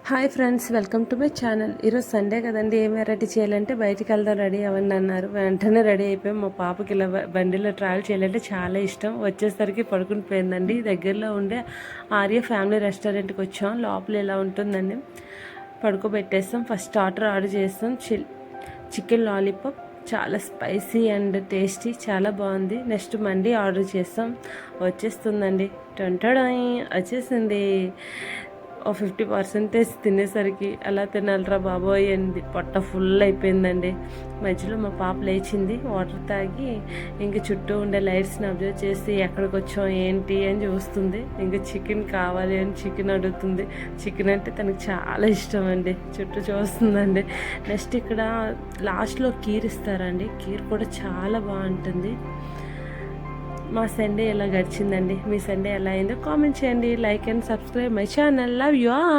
Hi friends, welcome to my channel. ఈరోజు Sunday కదండి, ఏం వెరైటీ చేయాలంటే బయటికి వెళ్దాం రెడీ అవ్వండి అన్నారు. వెంటనే రెడీ అయిపోయాం. మా పాపకి ఇలా బండిలో ట్రావెల్ చేయాలంటే చాలా ఇష్టం. వచ్చేసరికి పడుకుని పోయిందండి. దగ్గరలో ఉండే ఆర్య ఫ్యామిలీ రెస్టారెంట్కి వచ్చాం. లోపల ఇలా ఉంటుందండి. పడుకోబెట్టేస్తాం. ఫస్ట్ ఆర్డర్ చేస్తాం. చికెన్ లాలీపాప్ చాలా స్పైసీ అండ్ టేస్టీ, చాలా బాగుంది. నెక్స్ట్ మండి ఆర్డర్ చేస్తాం. వచ్చేస్తుందండి. టొంటడాయి వచ్చేసింది. 50% తినేసరికి అలా తినాలిరా బాబోయ్ అంది. పొట్ట ఫుల్ అయిపోయిందండి. మధ్యలో మా పాప లేచింది, వాటర్ తాగి ఇంక చుట్టూ ఉండే లైట్స్ని అబ్జర్వ్ చేసి ఎక్కడికి వచ్చాం ఏంటి అని చూస్తుంది. ఇంకా చికెన్ కావాలి అని చికెన్ అడుగుతుంది. చికెన్ అంటే తనకు చాలా ఇష్టం అండి. చుట్టూ చూస్తుందండి. నెక్స్ట్ ఇక్కడ లాస్ట్లో కీర్ ఇస్తారండి. కీర్ కూడా చాలా బాగుంటుంది. మా సండే ఎలా గడిచిందండి? మీ సండే ఎలా అయిందో కామెంట్ చేయండి. Like and subscribe my channel. Love you all.